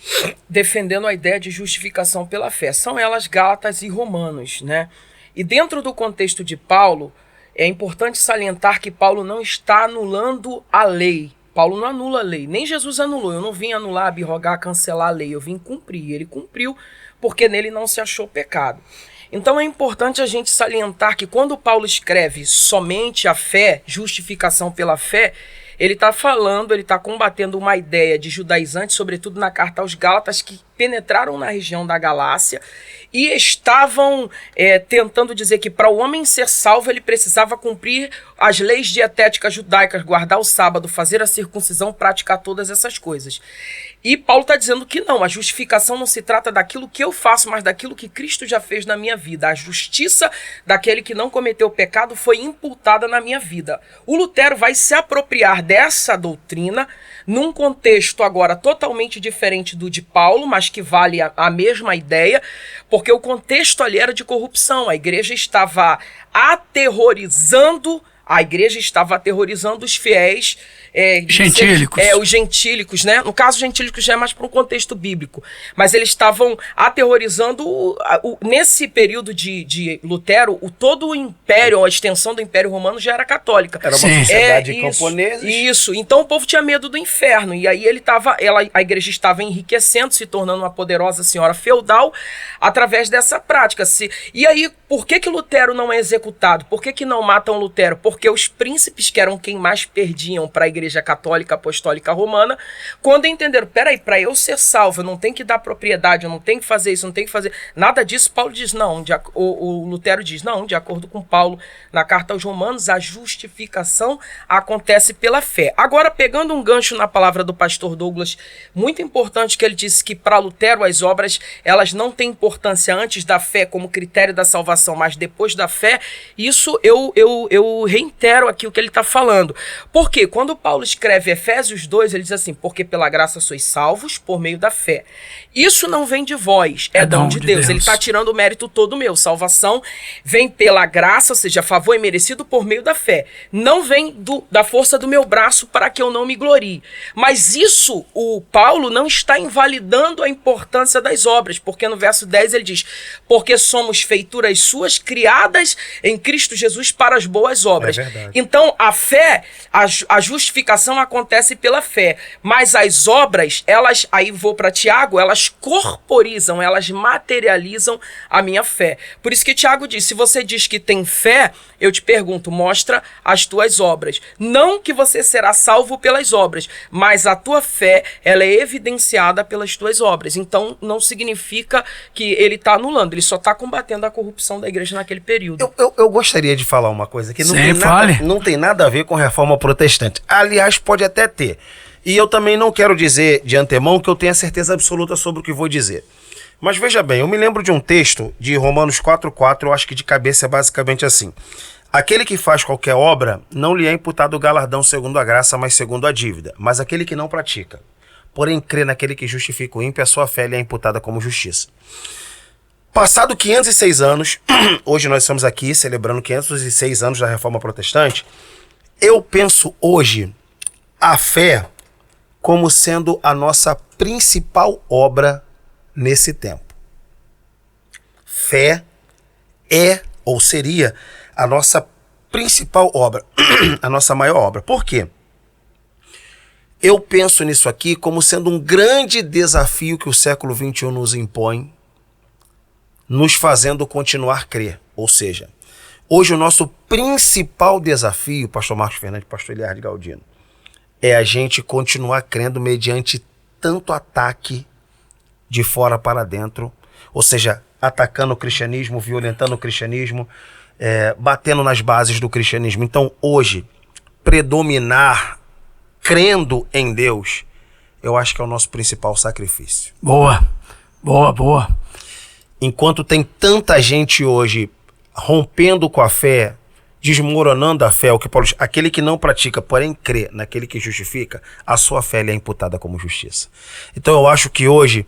defendendo a ideia de justificação pela fé. São elas Gálatas e Romanos, né? E dentro do contexto de Paulo, é importante salientar que Paulo não está anulando a lei. Paulo não anula a lei, nem Jesus anulou. Eu não vim anular, abrogar, cancelar a lei, eu vim cumprir. Ele cumpriu porque nele não se achou pecado. Então é importante a gente salientar que quando Paulo escreve somente a fé, justificação pela fé, ele está falando, ele está combatendo uma ideia de judaizantes, sobretudo na carta aos Gálatas, que penetraram na região da Galácia e estavam tentando dizer que para o homem ser salvo ele precisava cumprir as leis dietéticas judaicas, guardar o sábado, fazer a circuncisão, praticar todas essas coisas. E Paulo está dizendo que não, a justificação não se trata daquilo que eu faço, mas daquilo que Cristo já fez na minha vida. A justiça daquele que não cometeu pecado foi imputada na minha vida. O Lutero vai se apropriar dessa doutrina num contexto agora totalmente diferente do de Paulo, mas que vale a mesma ideia, porque o contexto ali era de corrupção. A igreja estava aterrorizando os fiéis gentílicos. Os gentílicos, né? No caso, gentílicos já é mais para um contexto bíblico. Mas eles estavam aterrorizando, nesse período de Lutero, todo o império, a extensão do Império Romano já era católica. Era uma sociedade camponesa. Isso. Então o povo tinha medo do inferno. E aí a igreja estava enriquecendo, se tornando uma poderosa senhora feudal, através dessa prática. E aí, por que Lutero não é executado? Por que não matam Lutero? Porque os príncipes, que eram quem mais perdiam para a Igreja Católica Apostólica Romana, quando entenderam, peraí, para eu ser salvo, eu não tenho que dar propriedade, eu não tenho que fazer isso, eu não tenho que fazer nada disso, Paulo diz não, o Lutero diz não, de acordo com Paulo, na carta aos Romanos, a justificação acontece pela fé. Agora, pegando um gancho na palavra do pastor Douglas, muito importante, que ele disse que para Lutero as obras, elas não têm importância antes da fé como critério da salvação, mas depois da fé, isso eu reitero aqui o que ele está falando. Porque quando Paulo escreve Efésios 2, ele diz assim, porque pela graça sois salvos por meio da fé. Isso não vem de vós, é dom de Deus. Ele está tirando o mérito todo meu. Salvação vem pela graça, ou seja, favor imerecido por meio da fé. Não vem da força do meu braço para que eu não me glorie. Mas isso, o Paulo não está invalidando a importância das obras, porque no verso 10 ele diz, porque somos feituras suas, criadas em Cristo Jesus para as boas obras. Então, a fé, a justificação acontece pela fé, mas as obras, elas, aí vou para Tiago, elas corporizam, elas materializam a minha fé. Por isso que Tiago diz, se você diz que tem fé, eu te pergunto, mostra as tuas obras. Não que você será salvo pelas obras, mas a tua fé, ela é evidenciada pelas tuas obras. Então, não significa que ele está anulando, ele só está combatendo a corrupção da igreja naquele período. Eu gostaria de falar uma coisa que não tem nada a ver com reforma protestante. Aliás, pode até ter. E eu também não quero dizer de antemão que eu tenha certeza absoluta sobre o que vou dizer. Mas veja bem, eu me lembro de um texto de Romanos 4,4, eu acho que de cabeça é basicamente assim. Aquele que faz qualquer obra, não lhe é imputado o galardão segundo a graça, mas segundo a dívida. Mas aquele que não pratica, porém crê naquele que justifica o ímpio, a sua fé lhe é imputada como justiça. Passado 506 anos, hoje nós estamos aqui celebrando 506 anos da Reforma Protestante, eu penso hoje a fé como sendo a nossa principal obra nesse tempo. Fé é ou seria a nossa principal obra, a nossa maior obra. Por quê? Eu penso nisso aqui como sendo um grande desafio que o século XXI nos impõe, nos fazendo continuar a crer. Ou seja, hoje o nosso principal desafio, pastor Marcos Fernandes, pastor Eliardo Galdino, é a gente continuar crendo mediante tanto ataque de fora para dentro, ou seja, atacando o cristianismo, violentando o cristianismo, batendo nas bases do cristianismo. Então, hoje, predominar crendo em Deus eu acho que é o nosso principal sacrifício. Boa. Enquanto tem tanta gente hoje rompendo com a fé, desmoronando a fé, o que Paulo diz, aquele que não pratica, porém crê naquele que justifica, a sua fé lhe é imputada como justiça. Então eu acho que hoje,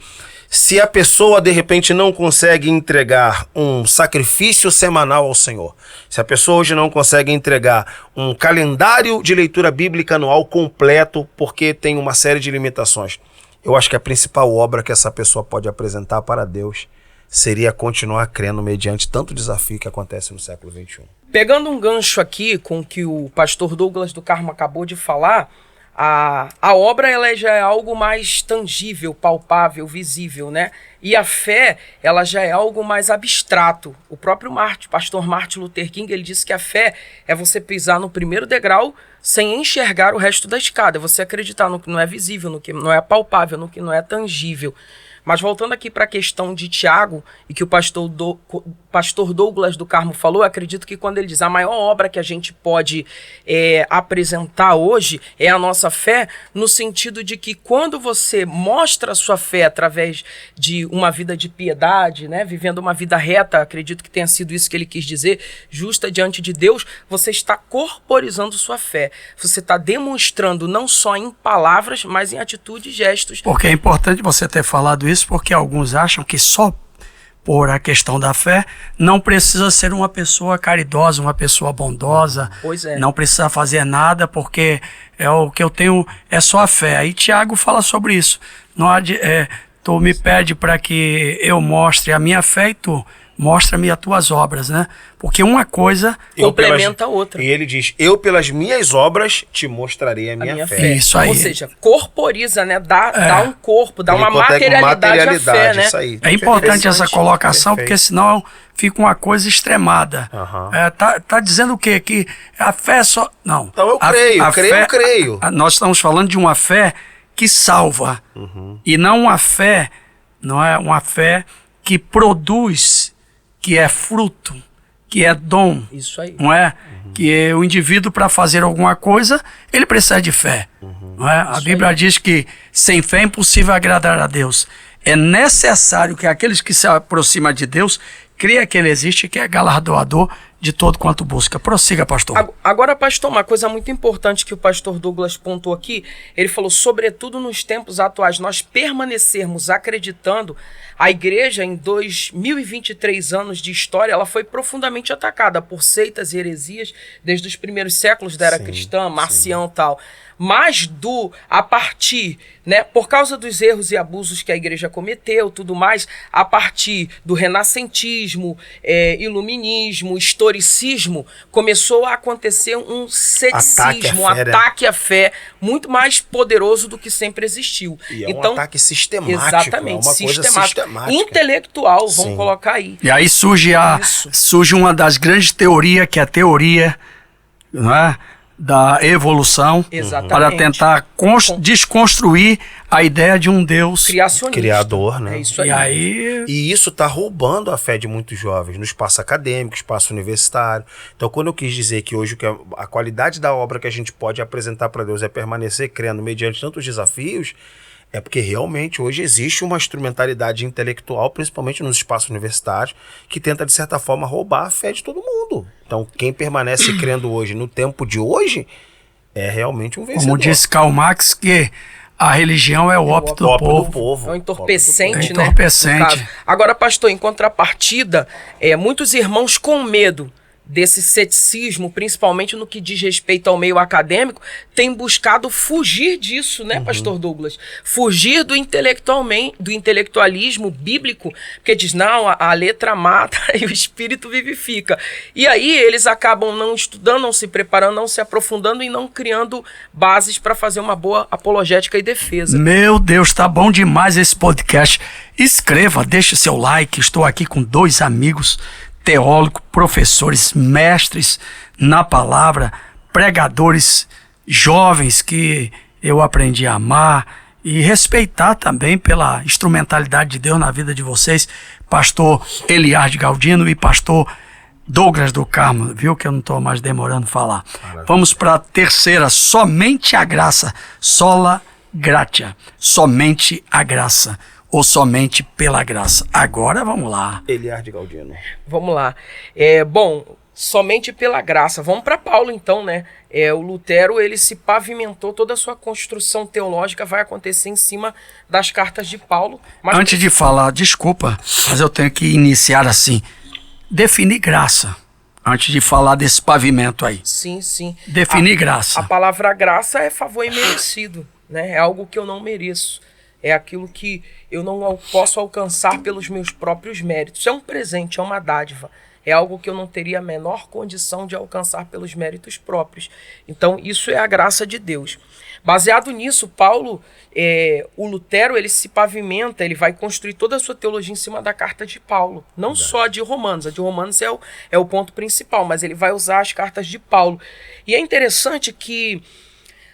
se a pessoa de repente não consegue entregar um sacrifício semanal ao Senhor, se a pessoa hoje não consegue entregar um calendário de leitura bíblica anual completo, porque tem uma série de limitações, eu acho que a principal obra que essa pessoa pode apresentar para Deus seria continuar crendo mediante tanto desafio que acontece no século XXI. Pegando um gancho aqui com o que o pastor Douglas do Carmo acabou de falar, a obra ela já é algo mais tangível, palpável, visível, né? E a fé ela já é algo mais abstrato. O próprio pastor Martin Luther King, ele disse que a fé é você pisar no primeiro degrau sem enxergar o resto da escada, é você acreditar no que não é visível, no que não é palpável, no que não é tangível. Mas voltando aqui para a questão de Tiago, e que o pastor Douglas do Carmo falou, eu acredito que quando ele diz a maior obra que a gente pode apresentar hoje é a nossa fé, no sentido de que quando você mostra a sua fé através de uma vida de piedade, né, vivendo uma vida reta, acredito que tenha sido isso que ele quis dizer, justa diante de Deus, você está corporizando sua fé. Você está demonstrando não só em palavras, mas em atitudes e gestos. Porque é importante você ter falado isso, porque alguns acham que só por a questão da fé não precisa ser uma pessoa caridosa, uma pessoa bondosa, não precisa fazer nada porque o que eu tenho é só a fé. Aí Tiago fala sobre isso. Tu me pede para que eu mostre a minha fé e tu mostra-me as tuas obras, né? Porque uma coisa complementa a outra. E ele diz, eu pelas minhas obras te mostrarei a minha fé. Isso aí. Ou seja, corporiza, né? Dá um corpo, dá uma materialidade à fé, né? Isso aí. É importante essa colocação, porque senão fica uma coisa extremada. Tá dizendo o quê? Que a fé só... Não. Então eu creio. Nós estamos falando de uma fé que salva. E não uma fé, não é uma fé que produz, que é fruto, que é dom. Isso aí. Não é? Que o indivíduo, para fazer alguma coisa, ele precisa de fé. Não é? A Bíblia diz que sem fé é impossível agradar a Deus. É necessário que aqueles que se aproximam de Deus creia que Ele existe e que é galardoador de todo quanto busca. Prossiga, pastor. Agora, pastor, uma coisa muito importante que o pastor Douglas pontuou aqui, ele falou, sobretudo nos tempos atuais, nós permanecermos acreditando. A igreja, em 2023 anos de história, ela foi profundamente atacada por seitas e heresias desde os primeiros séculos da era cristã, Marcião e tal. Mas a partir, né, por causa dos erros e abusos que a igreja cometeu, tudo mais, a partir do renascentismo, iluminismo, historicismo, começou a acontecer um ceticismo, um ataque à fé muito mais poderoso do que sempre existiu. E um ataque sistemático. Exatamente, uma coisa sistemática. Intelectual, vamos colocar aí. E aí surge uma das grandes teorias, que é a teoria, não é, da evolução, para tentar desconstruir a ideia de um Deus criador, né? É isso aí. E isso está roubando a fé de muitos jovens no espaço acadêmico, espaço universitário. Então, quando eu quis dizer que hoje a qualidade da obra que a gente pode apresentar para Deus é permanecer crendo mediante tantos desafios, é porque realmente hoje existe uma instrumentalidade intelectual, principalmente nos espaços universitários, que tenta, de certa forma, roubar a fé de todo mundo. Então, quem permanece crendo hoje, no tempo de hoje, é realmente um vencedor. Como disse Karl Marx, que a religião é o ópio do povo. É um entorpecente, né? Entorpecente. Agora, pastor, em contrapartida, muitos irmãos com medo desse ceticismo, principalmente no que diz respeito ao meio acadêmico, tem buscado fugir disso, né, pastor Douglas? Fugir do intelectualismo bíblico, porque diz, não, a letra mata e o espírito vivifica. E aí eles acabam não estudando, não se preparando, não se aprofundando e não criando bases para fazer uma boa apologética e defesa. Meu Deus, tá bom demais esse podcast. Escreva, deixe seu like, estou aqui com 2 amigos teólogos, professores, mestres na palavra, pregadores jovens que eu aprendi a amar e respeitar também pela instrumentalidade de Deus na vida de vocês, pastor Eliardo Galdino e pastor Douglas do Carmo, viu que eu não estou mais demorando a falar. Maravilha. Vamos para a terceira, somente a graça, sola gratia, somente a graça, ou somente pela graça. Agora vamos lá. Eliardi Galdino. Vamos lá. Somente pela graça. Vamos para Paulo então, né? O Lutero, ele se pavimentou, toda a sua construção teológica vai acontecer em cima das cartas de Paulo. Mas... Antes de falar, desculpa, mas eu tenho que iniciar assim, definir graça. Antes de falar desse pavimento aí. Sim, sim. Definir graça. A palavra graça é favor imerecido, né? É algo que eu não mereço. É aquilo que eu não posso alcançar pelos meus próprios méritos. É um presente, é uma dádiva. É algo que eu não teria a menor condição de alcançar pelos méritos próprios. Então, isso é a graça de Deus. Baseado nisso, Paulo, o Lutero, ele se pavimenta, ele vai construir toda a sua teologia em cima da carta de Paulo. Não só a de Romanos. A de Romanos é o ponto principal, mas ele vai usar as cartas de Paulo. E é interessante que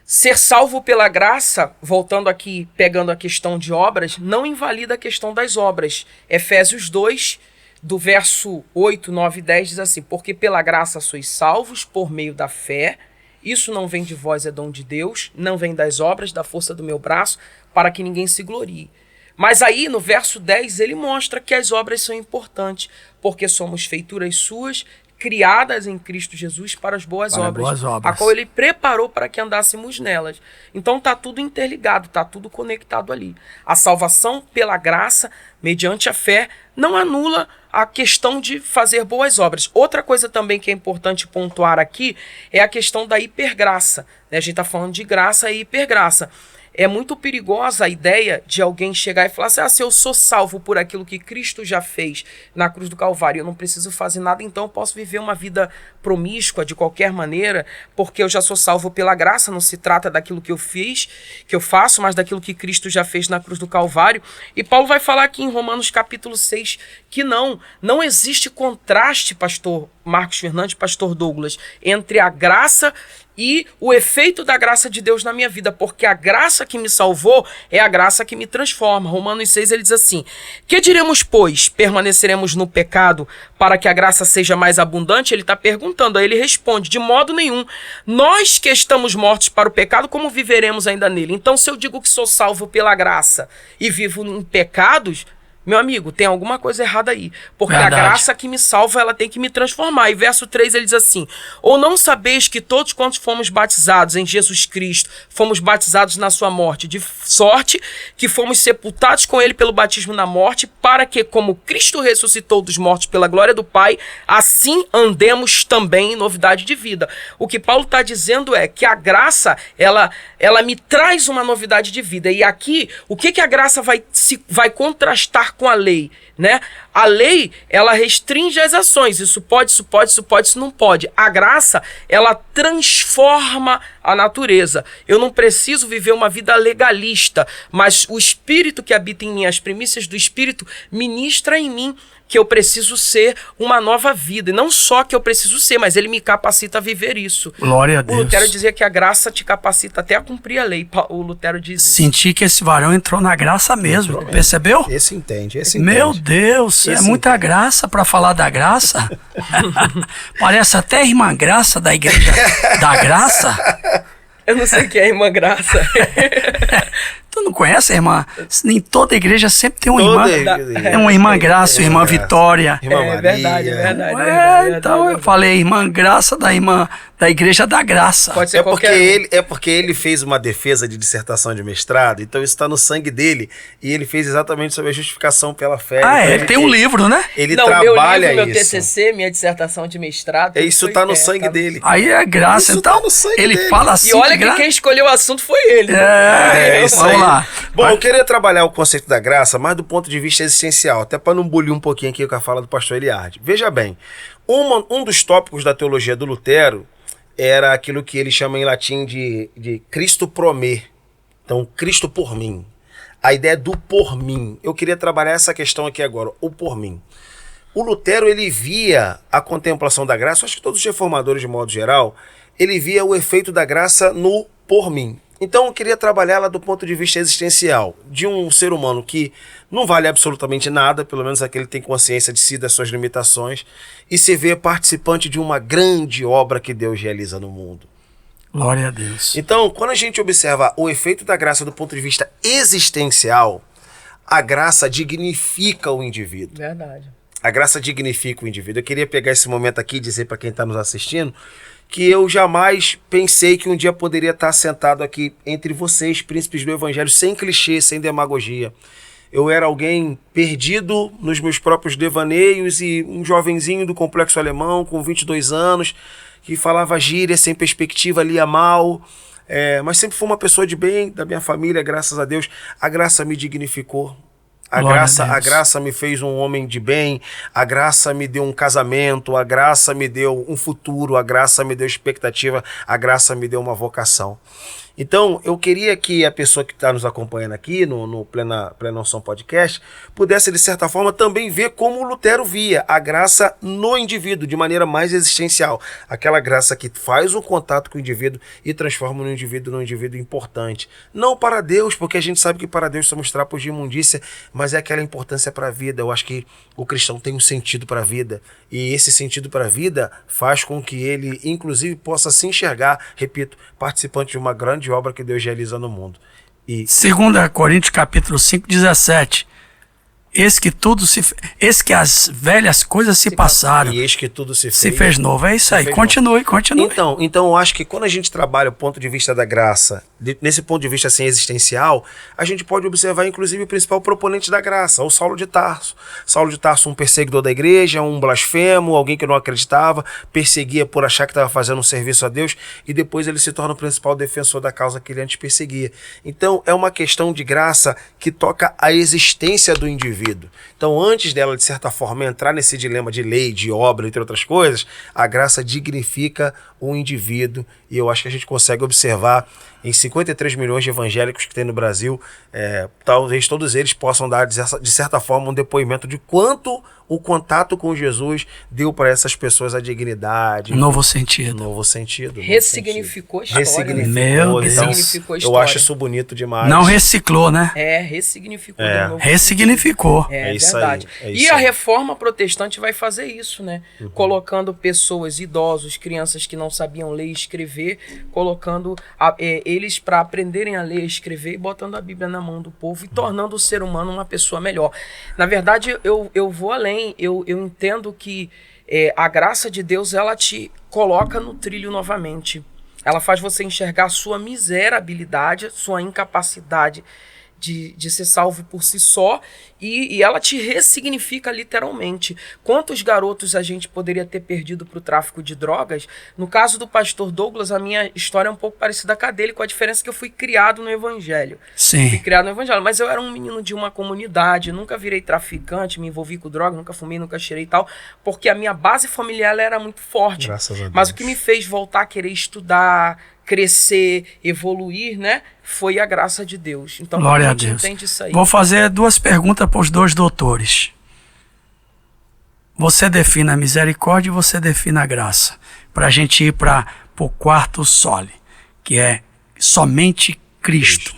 ser salvo pela graça, voltando aqui, pegando a questão de obras, não invalida a questão das obras. Efésios 2, do verso 8, 9 e 10 diz assim: porque pela graça sois salvos por meio da fé, isso não vem de vós, é dom de Deus, não vem das obras, da força do meu braço, para que ninguém se glorie. Mas aí no verso 10 ele mostra que as obras são importantes, porque somos feituras suas, criadas em Cristo Jesus para as boas obras, a qual ele preparou para que andássemos nelas. Então está tudo interligado, está tudo conectado ali. A salvação pela graça, mediante a fé, não anula a questão de fazer boas obras. Outra coisa também que é importante pontuar aqui é a questão da hipergraça. A gente está falando de graça e hipergraça. É muito perigosa a ideia de alguém chegar e falar assim: se eu sou salvo por aquilo que Cristo já fez na cruz do Calvário, eu não preciso fazer nada, então eu posso viver uma vida promíscua de qualquer maneira, porque eu já sou salvo pela graça, não se trata daquilo que eu fiz, que eu faço, mas daquilo que Cristo já fez na cruz do Calvário. E Paulo vai falar aqui em Romanos capítulo 6 que não existe contraste, pastor Marcos Fernandes, pastor Douglas, entre a graça e o efeito da graça de Deus na minha vida, porque a graça que me salvou é a graça que me transforma. Romanos 6, ele diz assim: que diremos, pois? Permaneceremos no pecado para que a graça seja mais abundante? Ele está perguntando, aí ele responde: de modo nenhum. Nós que estamos mortos para o pecado, como viveremos ainda nele? Então, se eu digo que sou salvo pela graça e vivo em pecados, meu amigo, tem alguma coisa errada aí. Porque verdade. A graça que me salva, ela tem que me transformar. E verso 3 ele diz assim: ou não sabeis que todos quantos fomos batizados em Jesus Cristo, fomos batizados na sua morte, de sorte que fomos sepultados com ele pelo batismo na morte, para que, como Cristo ressuscitou dos mortos pela glória do Pai, assim andemos também em novidade de vida. O que Paulo está dizendo é que a graça, ela me traz uma novidade de vida. E aqui, o que a graça vai contrastar com a lei, né? A lei, ela restringe as ações. Isso pode, isso não pode. A graça, ela transforma a natureza. Eu não preciso viver uma vida legalista, mas o Espírito que habita em mim, as primícias do Espírito, ministra em mim que eu preciso ser uma nova vida. E não só que eu preciso ser, mas ele me capacita a viver isso. Glória a Deus. O Lutero dizia que a graça te capacita até a cumprir a lei. O Lutero diz isso. Senti que esse varão entrou na graça mesmo. Percebeu? Esse entende. Meu Deus, é muita graça para falar da graça. Parece até a irmã Graça da igreja da Graça. Eu não sei o que é a irmã Graça. Tu não conhece a irmã? Em toda igreja sempre tem uma irmã. É uma irmã Graça, uma irmã Vitória. Irmã Maria. Verdade. Então eu falei irmã Graça da igreja da Graça. Pode ser porque ele fez uma defesa de dissertação de mestrado, então isso está no sangue dele. E ele fez exatamente sobre a justificação pela fé. Ele tem um livro, né? Ele trabalha meu TCC, minha dissertação de mestrado. Isso está no sangue dele. Aí é graça. Isso então tá no sangue ele dele. fala assim. E olha que quem escolheu o assunto foi ele. Isso aí. Lá. Bom, eu queria trabalhar o conceito da graça, mas do ponto de vista existencial, até para não bulir um pouquinho aqui com a fala do pastor Eliardi. Veja bem, um dos tópicos da teologia do Lutero era aquilo que ele chama em latim de Cristo pro me. Então, Cristo por mim. A ideia do por mim. Eu queria trabalhar essa questão aqui agora, o por mim. O Lutero, ele via a contemplação da graça, acho que todos os reformadores de modo geral, ele via o efeito da graça no por mim. Então eu queria trabalhá-la do ponto de vista existencial, de um ser humano que não vale absolutamente nada, pelo menos aquele que tem consciência de si, das suas limitações, e se vê participante de uma grande obra que Deus realiza no mundo. Glória a Deus. Então, quando a gente observa o efeito da graça do ponto de vista existencial, a graça dignifica o indivíduo. Verdade. A graça dignifica o indivíduo. Eu queria pegar esse momento aqui e dizer para quem está nos assistindo que eu jamais pensei que um dia poderia estar sentado aqui entre vocês, príncipes do evangelho, sem clichê, sem demagogia. Eu era alguém perdido nos meus próprios devaneios e um jovenzinho do Complexo Alemão, com 22 anos, que falava gíria, sem perspectiva, lia mal, mas sempre fui uma pessoa de bem, da minha família, graças a Deus. A graça me dignificou. A graça me fez um homem de bem, a graça me deu um casamento, a graça me deu um futuro, a graça me deu expectativa, a graça me deu uma vocação. Então, eu queria que a pessoa que está nos acompanhando aqui no Plena Unção Podcast pudesse, de certa forma, também ver como Lutero via a graça no indivíduo, de maneira mais existencial. Aquela graça que faz um contato com o indivíduo e transforma o indivíduo num indivíduo importante. Não para Deus, porque a gente sabe que para Deus somos trapos de imundícia, mas é aquela importância para a vida. Eu acho que o cristão tem um sentido para a vida, e esse sentido para a vida faz com que ele, inclusive, possa se enxergar, repito, participante de uma grande obra que Deus realiza no mundo. E 2 Coríntios capítulo 5, 17. Eis que as velhas coisas se passaram. E eis que tudo se fez novo. É isso aí. Continue. Então, eu acho que quando a gente trabalha o ponto de vista da graça, nesse ponto de vista assim, existencial, a gente pode observar, inclusive, o principal proponente da graça, o Saulo de Tarso. Saulo de Tarso, um perseguidor da igreja, um blasfemo, alguém que não acreditava, perseguia por achar que estava fazendo um serviço a Deus, e depois ele se torna o principal defensor da causa que ele antes perseguia. Então, é uma questão de graça que toca a existência do indivíduo. Então, antes dela, de certa forma, entrar nesse dilema de lei, de obra, entre outras coisas, a graça dignifica o indivíduo, e eu acho que a gente consegue observar em 53 milhões de evangélicos que tem no Brasil, talvez todos eles possam dar, de certa forma, um depoimento de quanto o contato com Jesus deu para essas pessoas a dignidade. Novo sentido. Ressignificou a história. Meu Deus. Então, eu acho isso bonito demais. Não reciclou, né? Ressignificou. Ressignificou. É verdade. E a reforma protestante vai fazer isso, né? Colocando pessoas, idosos, crianças que não sabiam ler e escrever, colocando eles para aprenderem a ler e escrever e botando a Bíblia na mão do povo e tornando o ser humano uma pessoa melhor. Na verdade, eu vou além. Eu entendo que a graça de Deus, ela te coloca no trilho novamente. Ela faz você enxergar a sua miserabilidade, sua incapacidade de ser salvo por si só, e ela te ressignifica literalmente. Quantos garotos a gente poderia ter perdido para o tráfico de drogas? No caso do pastor Douglas, a minha história é um pouco parecida com a dele, com a diferença que eu fui criado no Evangelho. Sim. Fui criado no Evangelho, mas eu era um menino de uma comunidade, nunca virei traficante, me envolvi com droga, nunca fumei, nunca cheirei e tal, porque a minha base familiar ela era muito forte. Graças a Deus. Mas o que me fez voltar a querer estudar, crescer, evoluir, né? Foi a graça de Deus. Então, glória a a Deus. Entende isso aí. Vou fazer 2 perguntas para os 2 doutores. Você define a misericórdia e você define a graça. Para a gente ir para o quarto sole, que é somente Cristo.